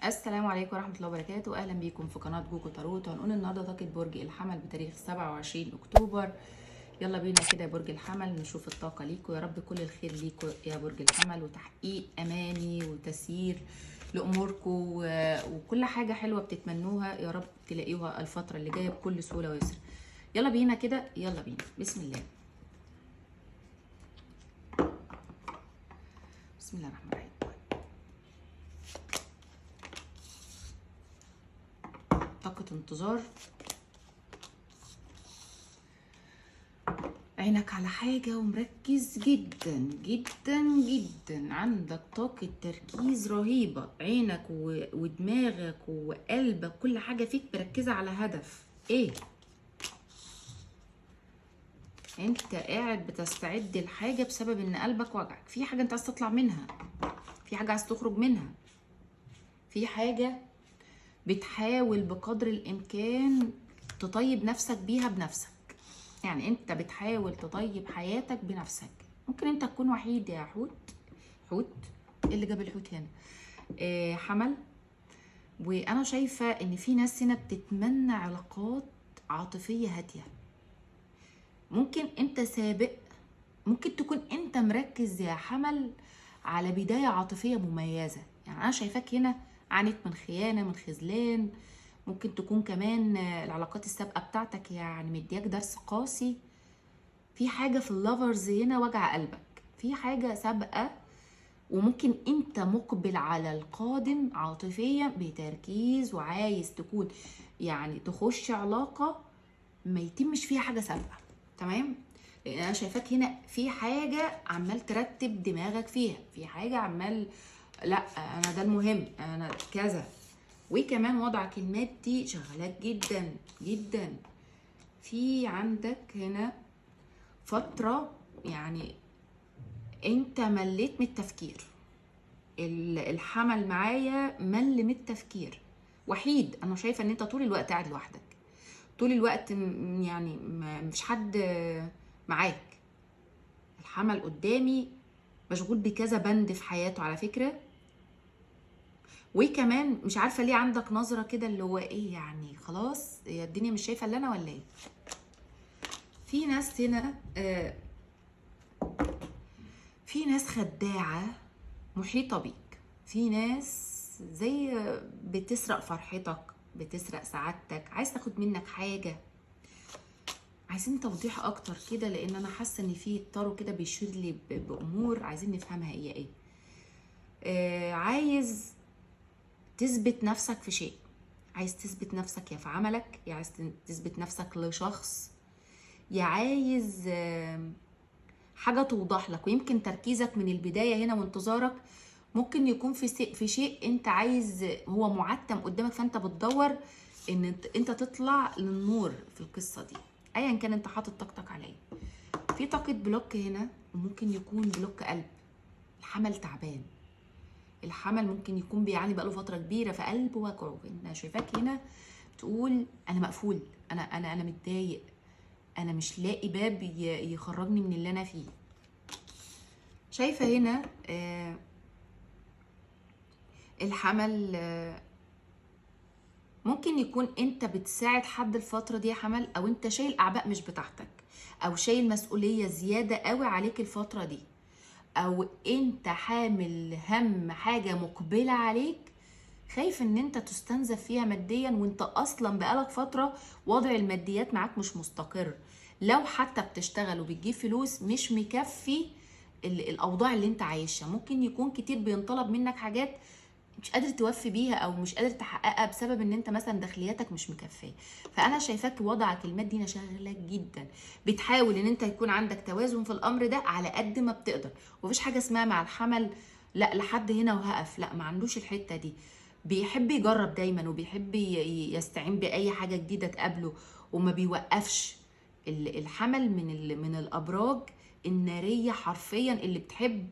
السلام عليكم ورحمة الله وبركاته. أهلا بيكم في قناة جوجو تاروت. هنقول النهاردة طاقة برج الحمل بتاريخ 27 أكتوبر. يلا بينا كده يا برج الحمل نشوف الطاقة ليكوا. يا رب كل الخير ليكوا يا برج الحمل، وتحقيق أماني وتسيير لأموركوا وكل حاجة حلوة بتتمنوها يا رب تلاقيوها الفترة اللي جاية بكل سهولة ويسر. يلا بينا كده، يلا بينا. بسم الله. بسم الله الرحمن الرحيم. طاقة انتظار، عينك على حاجة ومركز جدا جدا جدا، عندك طاقة تركيز رهيبة. عينك ودماغك وقلبك كل حاجة فيك مركزة على هدف ايه؟ انت قاعد بتستعد لحاجة بسبب ان قلبك وجعك، في حاجة انت عايز تطلع منها، في حاجة عايز تخرج منها، في حاجة بتحاول بقدر الامكان تطيب نفسك بيها بنفسك. يعني انت بتحاول تطيب حياتك بنفسك. ممكن انت تكون وحيد يا حوت. ايه اللي جاب الحوت هنا؟ حمل. وانا شايفة ان في ناس هنا بتتمنى علاقات عاطفية هادية. ممكن انت سابق، ممكن تكون انت مركز يا حمل على بداية عاطفية مميزة. يعني انا شايفاك هنا عانيت من خيانة، من خذلان. ممكن تكون كمان العلاقات السابقة بتاعتك يعني مدياك درس قاسي. في حاجة في اللافرز هنا وجع قلبك، في حاجة سابقة، وممكن انت مقبل على القادم عاطفيا بتركيز وعايز تكون يعني تخش علاقة ما يتمش فيها حاجة سابقة. تمام؟ لان انا شايفاك هنا في حاجة عمال ترتب دماغك فيها، في حاجة عمال لا انا ده المهم، انا كذا. وكمان وضعك المادي شغلك جدا جدا. في عندك هنا فترة يعني انت مليت من التفكير. الحمل معايا مل من التفكير. وحيد، انا شايفة ان انت طول الوقت قاعد لوحدك، طول الوقت يعني مفيش حد معاك. الحمل قدامي مشغول بكذا بند في حياته على فكرة. وكمان مش عارفة ليه عندك نظرة كده اللي هو ايه، يعني خلاص هي الدنيا مش شايفة الا انا ولا ايه. في ناس هنا في ناس خداعة محيطة بيك. في ناس زي بتسرق فرحتك، بتسرق سعادتك، عايز تاخد منك حاجة. عايزين توضيح اكتر كده، لان انا حاسة ان في التارو كده بيشير لي بامور عايزين نفهمها هي ايه. عايز تثبت نفسك في شيء، عايز تثبت نفسك يا في عملك، يا عايز تثبت نفسك لشخص، يا عايز حاجة توضح لك. ويمكن تركيزك من البداية هنا وانتظارك ممكن يكون في شيء انت عايز، هو معتم قدامك، فانت بتدور ان انت تطلع للنور في القصة دي. ايا كان انت حاطط طاقتك عليه. في طاقة بلوك هنا، وممكن يكون بلوك قلب. الحمل تعبان، الحمل ممكن يكون بيعاني بقاله فترة كبيرة في قلب وجعه. انا شايفاك هنا تقول انا مقفول، انا متضايق، انا مش لاقي باب يخرجني من اللي انا فيه. شايفة هنا الحمل ممكن يكون انت بتساعد حد الفترة دي يا حمل، او انت شايل اعباء مش بتاعتك، او شايل مسؤولية زيادة قوي عليك الفترة دي، او انت حامل هم حاجة مقبلة عليك، خايف ان انت تستنزف فيها ماديا، وانت اصلا بقالك فترة وضع الماديات معاك مش مستقر. لو حتى بتشتغل وبتجيب فلوس مش مكفي الاوضاع اللي انت عايشها. ممكن يكون كتير بينطلب منك حاجات مش قادر توفي بيها او مش قادر تحققها بسبب ان انت مثلا دخلياتك مش مكفيه. فانا شايفاك وضعك المادي هنا شاغلك جدا، بتحاول ان انت يكون عندك توازن في الامر ده على قد ما بتقدر. ومفيش حاجه اسمها مع الحمل لا لحد هنا وهقف، لا ما عندوش الحته دي. بيحب يجرب دايما، وبيحب يستعين باي حاجه جديده تقابله، وما بيوقفش. الحمل من الابراج الناريه حرفيا، اللي بتحب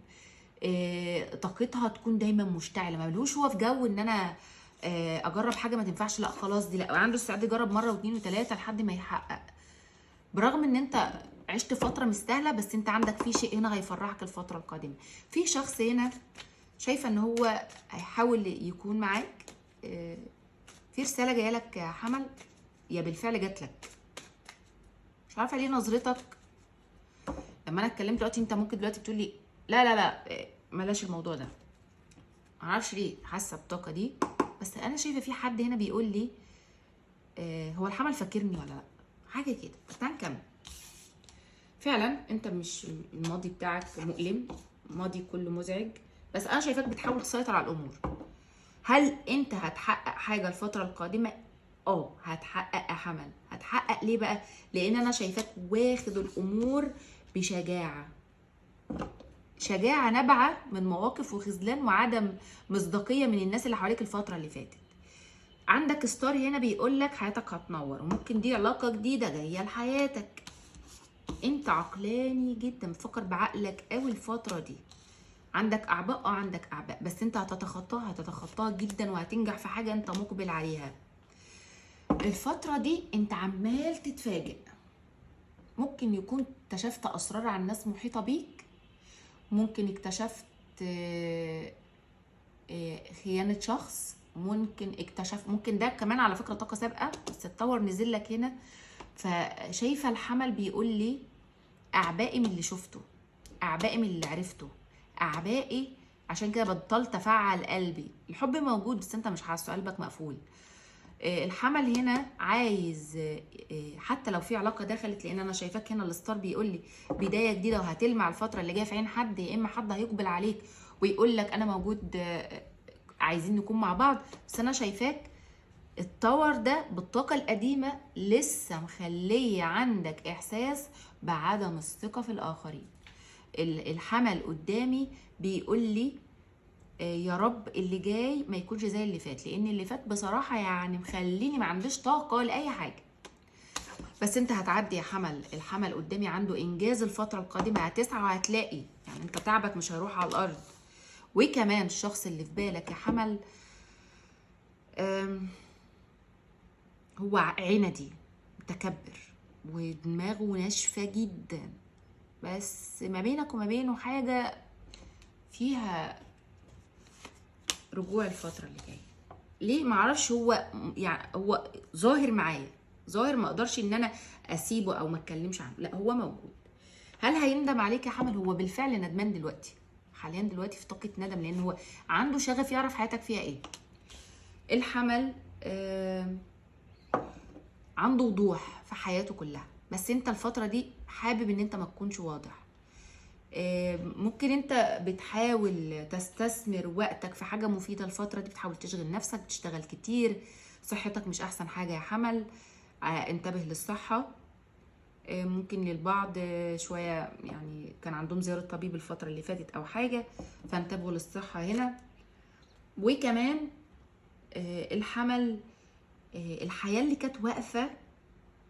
طاقتها تكون دايما مشتعله. ما بلوش هو في جو ان انا اجرب حاجه ما تنفعش، لا خلاص دي لا، عنده استعداد يجرب مره واثنين وثلاثه لحد ما يحقق. برغم ان انت عشت فتره مستاهله، بس انت عندك في شيء هنا هيفرحك الفتره القادمه. في شخص هنا شايفه ان هو هيحاول يكون معاك، في رساله جايه لك يا حمل، يا بالفعل جات لك. مش عارفه ليه نظرتك لما انا اتكلمت دلوقتي، انت ممكن دلوقتي تقول لي لا لا لا بلاش الموضوع ده. معرفش ليه حاسه بالطاقه دي، بس انا شايفه في حد هنا بيقول لي هو الحمل فاكرني ولا لا، حاجه كده. بس تعالى نكمل. فعلا انت مش الماضي بتاعك مؤلم، ماضي كله مزعج، بس انا شايفاك بتحاول تسيطر على الامور. هل انت هتحقق حاجه الفتره القادمه؟ هتحقق يا حمل. هتحقق ليه بقى؟ لان انا شايفاك واخد الامور بشجاعه، شجاعه نابعه من مواقف وخذلان وعدم مصداقيه من الناس اللي حواليك الفتره اللي فاتت. عندك ستار هنا بيقول لك حياتك هتنور، وممكن دي علاقه جديده جايه لحياتك. انت عقلاني جدا، بتفكر بعقلك قوي الفتره دي. عندك اعباء، عندك اعباء، بس انت هتتخطاها جدا، وهتنجح في حاجه انت مقبل عليها. الفتره دي انت عمال تتفاجئ، ممكن يكون اكتشفت اسرار عن ناس محيطه بيك، ممكن اكتشفت خيانه شخص، ممكن ده كمان على فكره طاقه سابقه بس التطور نزل لك هنا. فشايفه الحمل بيقول لي اعبائي من اللي شفته، اعبائي من اللي عرفته، اعبائي عشان كده بطلت افعل قلبي. الحب موجود بس انت مش حاسه، قلبك مقفول. الحمل هنا عايز حتى لو في علاقه دخلت، لان انا شايفاك هنا الستار بيقول لي بدايه جديده وهتلمع الفتره اللي جايه في عين حد، يا اما حد هيقبل عليك ويقول لك انا موجود، عايزين نكون مع بعض. بس انا شايفاك التاور ده بالطاقه القديمه لسه مخليه عندك احساس بعدم الثقه في الاخرين. الحمل قدامي بيقول لي يا رب اللي جاي ما يكونش زي اللي فات، لان اللي فات بصراحه يعني مخليني ما عنديش طاقه لاي حاجه. بس انت هتعدي يا حمل. الحمل قدامي عنده انجاز الفتره القادمه، هتسعى وهتلاقي، يعني انت تعبك مش هيروح على الارض. وكمان الشخص اللي في بالك يا حمل هو عندي، متكبر، ودماغه ناشفه جدا، بس ما بينك وما بينه حاجه فيها رجوع الفتره اللي جايه. ليه معرفش، هو يعني هو ظاهر معايا، ظاهر ما اقدرش ان انا اسيبه او ما اتكلمش عنه، لا هو موجود. هل هيندم عليك يا حمل؟ هو بالفعل ندمان دلوقتي، حاليا دلوقتي في طاقه ندم، لان هو عنده شغف يعرف حياتك فيها ايه. الحمل عنده وضوح في حياته كلها، بس انت الفتره دي حابب ان انت ما تكونش واضح. ممكن انت بتحاول تستثمر وقتك في حاجه مفيده الفتره دي، بتحاول تشغل نفسك، بتشتغل كتير، صحتك مش احسن حاجه يا حمل، انتبه للصحه. ممكن للبعض شويه يعني كان عندهم زياره طبيب الفتره اللي فاتت او حاجه، فانتبهوا للصحه هنا. وكمان الحمل الحياه اللي كانت واقفه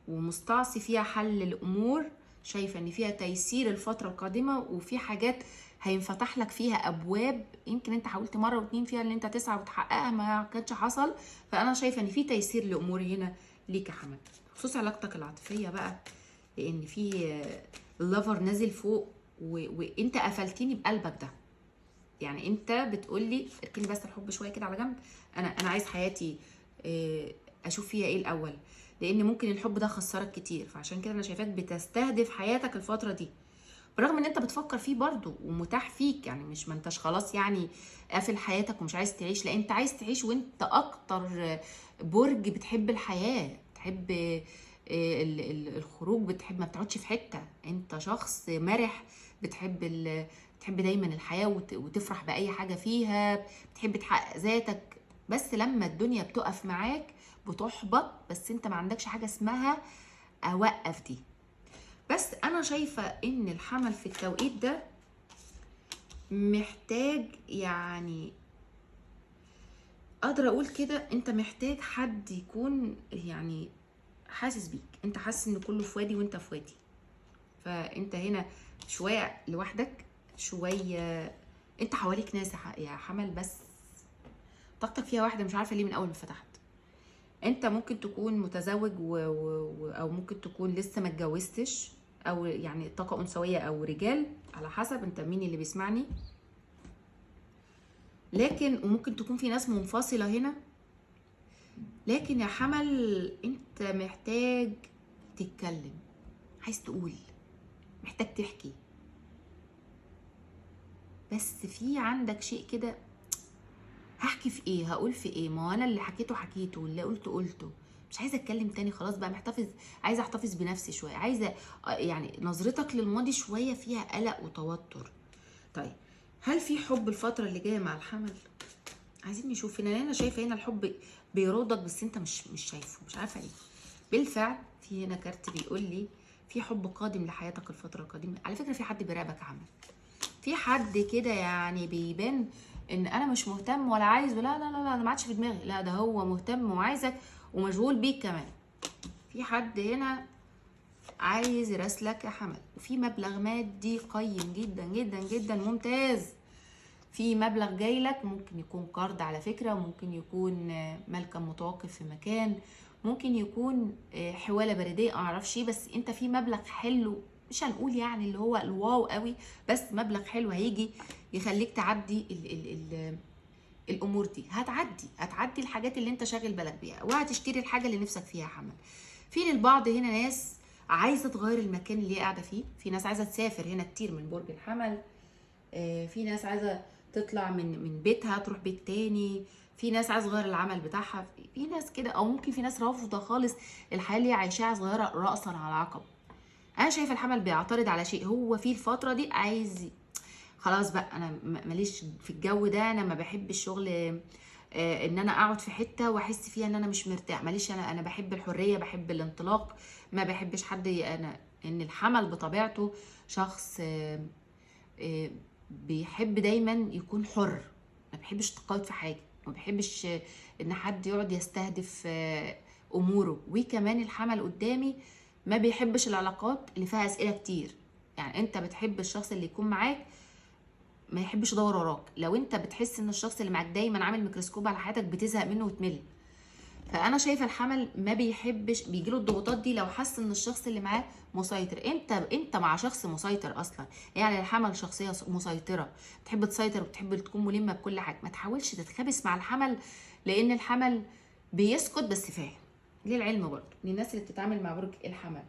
ومستعصي فيها حل الامور، شايفه ان فيها تيسير الفتره القادمه، وفي حاجات هينفتح لك فيها ابواب يمكن انت حاولت مره واتنين فيها ان انت تسعى وتحققها ما كانش حصل. فانا شايفه ان في تيسير لامور هنا ليك يا حمد، خصوص علاقتك العاطفيه بقى، لان في اللافر نازل فوق وانت قفلتني بقلبك ده. يعني انت بتقولي اركني بس الحب شويه كده على جنب، انا عايز حياتي اشوف فيها ايه الاول، لان ممكن الحب ده خسرك كتير. فعشان كده انا شايفاك بتستهدف حياتك الفتره دي، برغم ان انت بتفكر فيه برضو ومتاح فيك، يعني مش ما انتش خلاص يعني قافل حياتك ومش عايز تعيش، لا انت عايز تعيش، وانت اكتر برج بتحب الحياه، بتحب الخروج، بتحب ما بتقعدش في حته، انت شخص مرح، بتحب دايما الحياه وتفرح باي حاجه فيها، بتحب تحقق ذاتك. بس لما الدنيا بتقف معاك بتحبط، بس انت ما عندكش حاجه اسمها اوقف دي. بس انا شايفه ان الحمل في التوقيت ده محتاج، يعني اقدر اقول كده، انت محتاج حد يكون يعني حاسس بيك، انت حاسس ان كله في وادي وانت في وادي. فانت هنا شويه لوحدك، شويه انت حواليك ناس يا حمل، بس طاقتك فيها واحده مش عارفه ليه من اول ما فتحت. انت ممكن تكون متزوج او ممكن تكون لسه ما اتجوزتش، او يعني طاقه انثويه او رجال، على حسب انت مين اللي بيسمعني. لكن وممكن تكون في ناس منفصله هنا، لكن يا حمل انت محتاج تتكلم، عايز تقول، محتاج تحكي، بس في عندك شيء كده، هحكي في ايه، هقول في ايه، ما هو انا اللي حكيته واللي قلته، مش عايزه اتكلم تاني خلاص بقى، عايزه احتفظ بنفسي شويه، عايزه يعني نظرتك للماضي شويه فيها قلق وتوتر. طيب هل في حب الفتره اللي جايه مع الحمل؟ عايزين نشوف هنا، انا شايفه هنا الحب بيرودك بس انت مش شايفه، مش عارفه ليه. بالفعل في هنا كارت بيقول لي في حب قادم لحياتك الفتره القادمه. على فكره في حد بيراقبك يا عمل، في حد كده يعني بيبان ان انا مش مهتم ولا عايز، لا لا لا لا انا ما عادش في دماغي، لا ده هو مهتم وعايزك ومشغول بيك كمان. في حد هنا عايز يراسلك يا حمل، وفي مبلغ مادي قيم جدا جدا جدا ممتاز. في مبلغ جاي لك، ممكن يكون قرض على فكره، وممكن يكون ملكم متوقف في مكان، ممكن يكون حواله بريديه اعرفش ايه، بس انت في مبلغ حلو، مش هنقول يعني اللي هو الواو قوي، بس مبلغ حلو هيجي يخليك تعدي ال الامور دي. هتعدي الحاجات اللي انت شاغل بالك بيها، وهتشتري الحاجه اللي نفسك فيها يا حمل. في للبعض هنا ناس عايزه تغير المكان اللي هي قاعده فيه، في ناس عايزه تسافر هنا كتير من برج الحمل، في ناس عايزه تطلع من بيتها تروح بيت تاني، في ناس عايزه تغير العمل بتاعها، في ناس كده، او ممكن في ناس رافضه خالص الحياه اللي هي عايشاها صغيره راسا على عقب. انا شايفه الحمل بيعترض على شيء هو في الفتره دي عايز، خلاص بقى انا ماليش في الجو ده، انا ما بحب الشغل، ان انا اقعد في حته واحس فيها ان انا مش مرتاح، ماليش، انا بحب الحريه، بحب الانطلاق، ما بحبش حد انا ان الحمل بطبيعته شخص بيحب دايما يكون حر، ما بيحبش تقاعد في حاجه، ما بيحبش ان حد يقعد يستهدف اموره. وكمان الحمل قدامي ما بيحبش العلاقات اللي فيها اسئله كتير، يعني انت بتحب الشخص اللي يكون معاك ما يحبش يدور وراك. لو انت بتحس ان الشخص اللي معاك دايما عامل ميكروسكوب على حياتك بتزهق منه وتمل. فانا شايفه الحمل ما بيحبش، بيجيله الضغوطات دي لو حس ان الشخص اللي معاه مسيطر. انت مع شخص مسيطر اصلا، يعني الحمل شخصيه مسيطره، بتحب تسيطر وبتحب تكون ملمه بكل حاجه. ما تحاولش تتخابس مع الحمل، لان الحمل بيسكت بس فاهم. للعلم برضه للناس اللي بتتعامل مع برج الحمل.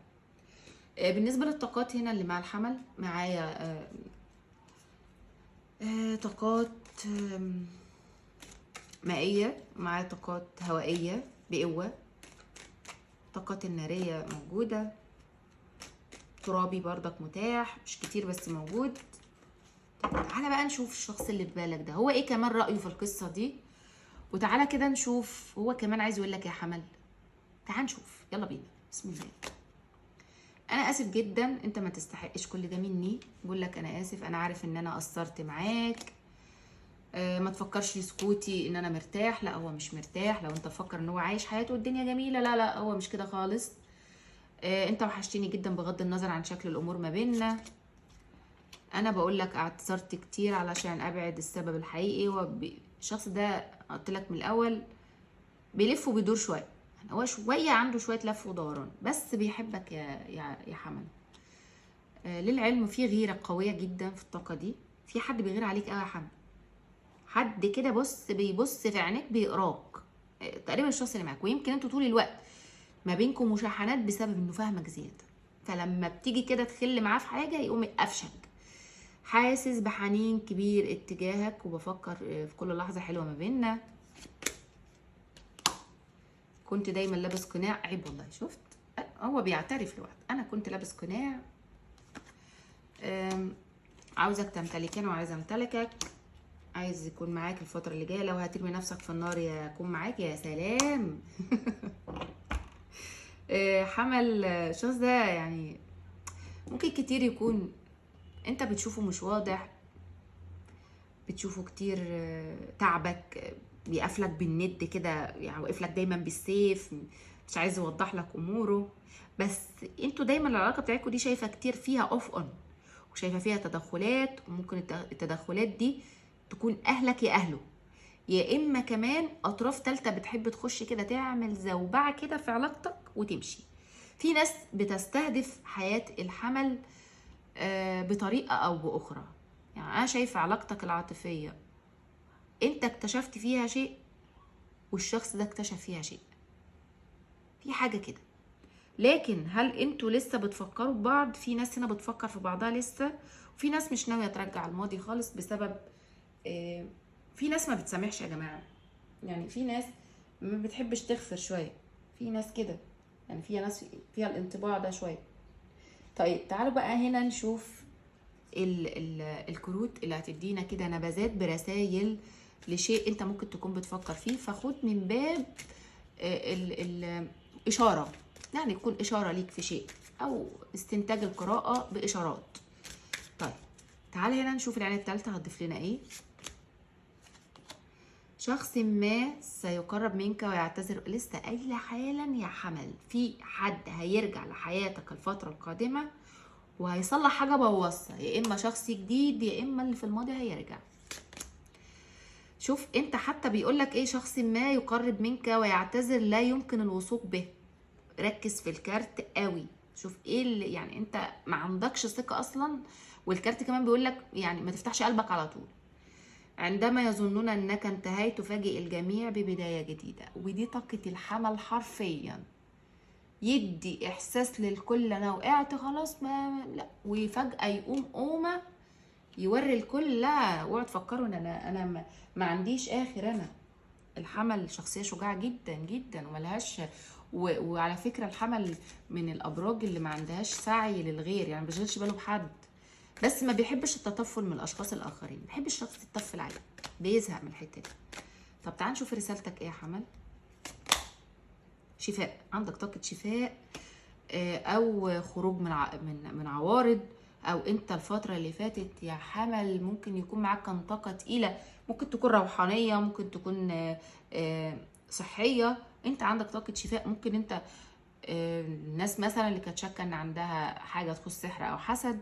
بالنسبه للطاقات هنا اللي مع الحمل، معايا طاقات مائية، معايا طاقات هوائية بقوة، طاقات النارية موجودة، ترابي بردك متاح مش كتير بس موجود. طب تعالى بقى نشوف الشخص اللي في بالك ده هو ايه كمان رأيه في القصة دي، وتعالى كده نشوف هو كمان عايز يقول لك يا حمل. تعال نشوف، يلا بينا، بسم الله. انا اسف جدا، انت ما تستحقش كل ده مني، بقول لك انا اسف، انا عارف ان انا قصرت معاك. ما تفكرش سكوتي ان انا مرتاح، لا هو مش مرتاح. لو انت فكر ان هو عايش حياته والدنيا جميله، لا لا هو مش كده خالص. انت وحشتني جدا بغض النظر عن شكل الامور ما بيننا. انا بقول لك اعتذرت كتير علشان ابعد السبب الحقيقي. هو الشخص ده قلت لك من الاول بيلف وبيدور شويه، يعني هو شويه عنده شويه لف ودوران، بس بيحبك يا حمل. للعلم في غيره قويه جدا في الطاقه دي، في حد بيغير عليك قوي يا حمل، حد كده بص بيبص في عينيك بيقراك، تقريبا الشخص اللي معاك. ويمكن انتوا طول الوقت ما بينكم مشاحنات بسبب انه فاهمك زياده، فلما بتيجي كده تخل معاه في حاجه يقوم يقفشك. حاسس بحنين كبير اتجاهك، وبفكر في كل لحظه حلوه ما بيننا. كنت دايما لابس قناع، عيب والله، شفت هو بيعترف لوحده، انا كنت لابس قناع. عاوزك تمتلكني وعايزه امتلكك، عايز يكون معاك الفترة اللي جاية. لو هترمي نفسك في النار يكون معاك، يا سلام. حمل الشخص ده يعني ممكن كتير يكون انت بتشوفه مش واضح، بتشوفه كتير تعبك، بيقفلك بالند كده، يعني واقفلك دايما بالسيف، مش عايز يوضح لك اموره. بس انتوا دايما العلاقة بتاعتكم دي شايفة كتير فيها اوف اون، وشايفة فيها تدخلات، وممكن التدخلات دي تكون اهلك يا اهله، يا اما كمان اطراف تالتة بتحب تخش كده تعمل زوبعة كده في علاقتك وتمشي. في ناس بتستهدف حياة الحمل بطريقة او باخرى. يعني انا شايفة علاقتك العاطفية انت اكتشفت فيها شيء، والشخص ده اكتشف فيها شيء. في حاجه كده. لكن هل انتوا لسه بتفكروا ببعض؟ في ناس هنا بتفكر في بعضها لسه، وفي ناس مش ناويه ترجع الماضي خالص بسبب في ناس ما بتسامحش يا جماعه. يعني في ناس ما بتحبش تغفر شويه، في ناس كده، يعني في ناس فيها الانطباع ده شويه. طيب تعالوا بقى هنا نشوف ال الكروت اللي هتدينا كده نبذات برسائل لشيء انت ممكن تكون بتفكر فيه، فخد من باب الإشارة، يعني يكون إشارة ليك في شيء أو استنتاج القراءة بإشارات. طيب تعالى هنا نشوف العين التالتة هتضيف لنا إيه. شخص ما سيقرب منك ويعتذر، لسه قايله حالا يا حمل، في حد هيرجع لحياتك الفترة القادمة وهيصلح حاجة بوظتها، يا إما شخص جديد يا إما اللي في الماضي هيرجع. شوف انت حتى بيقولك ايه، شخص ما يقرب منك ويعتذر لا يمكن الوثوق به. ركز في الكارت قوي، شوف ايه اللي يعني انت ما عندكش ثقة اصلا، والكارت كمان بيقولك يعني ما تفتحش قلبك على طول. عندما يظنون انك انتهيت تفاجئ الجميع ببداية جديدة، ودي طاقة الحمل حرفيا. يدي احساس للكل انا وقعت خلاص، ما لا، وفجأة يقوم قومة يوري الكل. لا اوعوا تفكروا ان انا ما عنديش اخر. انا الحمل شخصيه شجاعه جدا جدا وملهاش وعلى فكره الحمل من الابراج اللي ما عندهاش سعي للغير، يعني ما بيشغلش باله بحد، بس ما بيحبش التطفل من الاشخاص الاخرين، ما بيحبش الشخص يتطفل عليه، بيزهق من الحته دي. طب تعال نشوف رسالتك ايه يا حمل. شفاء، عندك طاقه شفاء او خروج من عوارض، او انت الفتره اللي فاتت يا حمل ممكن يكون معاك كان طاقه تقيله، ممكن تكون روحانيه، ممكن تكون صحيه. انت عندك طاقه شفاء. ممكن انت الناس مثلا اللي كانت شاكه ان عندها حاجه تخص سحر او حسد،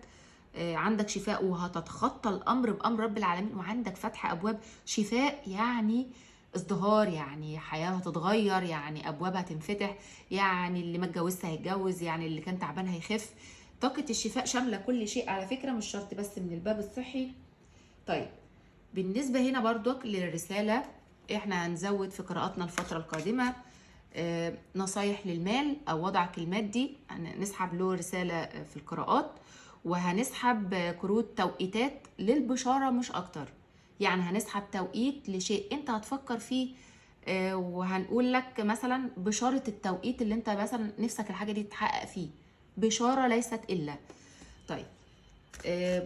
عندك شفاء وهتتخطى الامر بامر رب العالمين، وعندك فتح ابواب شفاء، يعني ازدهار، يعني حياه هتتغير، يعني ابواب هتنفتح، يعني اللي ما اتجوزش هيتجوز، يعني اللي كان تعبان هيخف. طاقه الشفاء شامله كل شيء على فكره، مش شرط بس من الباب الصحي. طيب بالنسبه هنا برضك للرساله، احنا هنزود في قراءاتنا الفتره القادمه نصايح للمال او وضعك المادي، نسحب له رساله في القراءات، وهنسحب كروت توقيتات للبشاره مش اكتر. يعني هنسحب توقيت لشيء انت هتفكر فيه، وهنقول لك مثلا بشاره التوقيت اللي انت مثلا نفسك الحاجه دي تتحقق فيه، بشاره ليست الا. طيب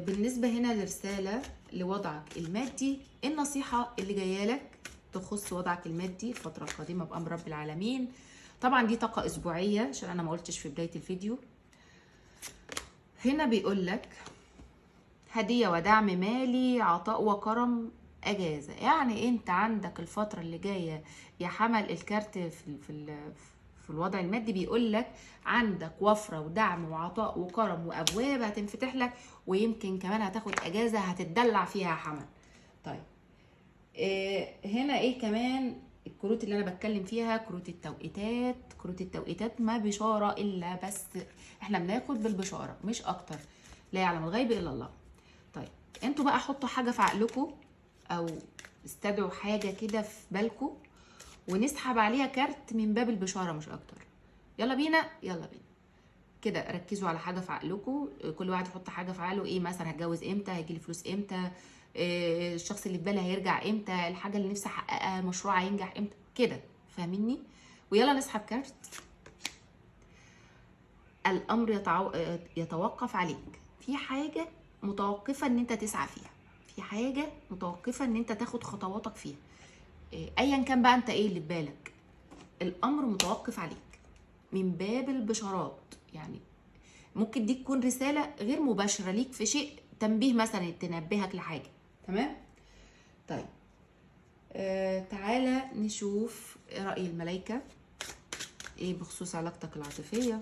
بالنسبه هنا لرساله لوضعك المادي، النصيحه اللي جايه لك تخص وضعك المادي الفتره القادمه بامر رب العالمين. طبعا دي طاقه اسبوعيه عشان انا ما قلتش في بدايه الفيديو. هنا بيقول لك هديه ودعم مالي، عطاء وكرم، اجازه. يعني انت عندك الفتره اللي جايه يا حمل، الكارت في الوضع المادي بيقول لك عندك وفره ودعم وعطاء وكرم وابواب هتنفتح لك، ويمكن كمان هتاخد اجازه هتتدلع فيها يا حمل. طيب هنا ايه كمان الكروت اللي انا بتكلم فيها؟ كروت التوقيتات. كروت التوقيتات ما بشاره الا بس احنا بناخد بالبشاره مش اكتر، لا يعلم الغيب الا الله. طيب انتوا بقى حطوا حاجه في عقلكم او استدعوا حاجه كده في بالكم ونسحب عليها كارت من باب البشاره مش اكتر. يلا بينا يلا بينا كده، ركزوا على حاجه في عقلكم، كل واحد يحط حاجه في عقله. ايه مثلا؟ هتجوز امتى؟ هيجيلي فلوس امتى؟ الشخص اللي في بالي هيرجع امتى؟ الحاجه اللي نفسي احققها، المشروع هينجح امتى كده؟ فاهميني؟ ويلا نسحب كارت. الامر يتوقف عليك، في حاجه متوقفه ان انت تسعى فيها، في حاجه متوقفه ان انت تاخد خطواتك فيها، ايا كان بقى انت ايه اللي في بالك، الامر متوقف عليك من باب البشارات. يعني ممكن دي تكون رساله غير مباشره ليك في شيء، تنبيه مثلا تنبهك لحاجه. تمام؟ طيب تعالى نشوف راي الملائكه ايه بخصوص علاقتك العاطفيه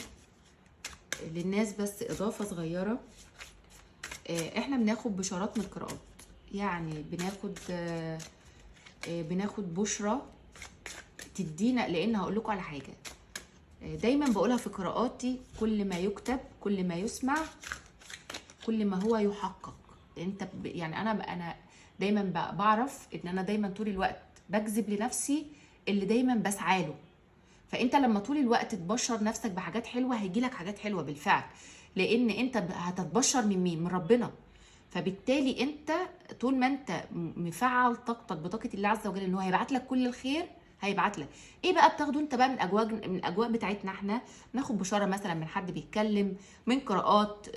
للناس. بس اضافه صغيره، احنا بناخد بشارات من القراءات، يعني بناخد بشرة تدينا، لان هقول لكم على حاجه دايما بقولها في قراءاتي، كل ما يكتب كل ما يسمع كل ما هو يحقق. انت يعني انا دايما بعرف ان انا دايما طول الوقت بجذب لنفسي اللي دايما بسعى له. فانت لما طول الوقت تبشر نفسك بحاجات حلوه هيجيلك حاجات حلوه بالفعل، لان انت هتتبشر من مين؟ من ربنا. فبالتالي انت طول ما انت مفعل طاقتك بطاقه الله عز وجل ان هو هيبعت لك كل الخير، هيبعت لك ايه بقى بتاخده انت بقى من الاجواء بتاعتنا احنا. ناخد بشاره مثلا من حد بيتكلم، من قراءات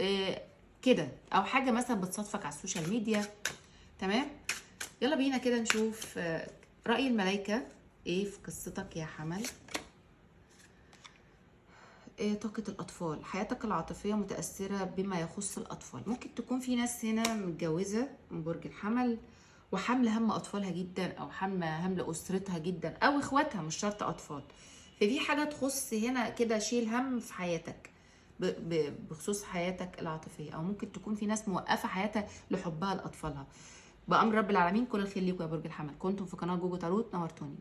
كده، او حاجه مثلا بتصادفك على السوشيال ميديا. تمام. يلا بينا كده نشوف رأي الملايكة ايه في قصتك يا حمل. طاقة الأطفال، حياتك العاطفية متأثرة بما يخص الأطفال. ممكن تكون في ناس هنا متجوزة من برج الحمل وحاملة هم أطفالها جدا، أو حاملة هم لأسرتها جدا، أو إخواتها، مش شرط أطفال. ففي حاجة تخص هنا كده شيل هم في حياتك بخصوص حياتك العاطفية، أو ممكن تكون في ناس موقفة حياتها لحبها لأطفالها. بأمر رب العالمين كل الخير ليكم يا برج الحمل. كنتم في قناة جوجو تاروت، نورتوني.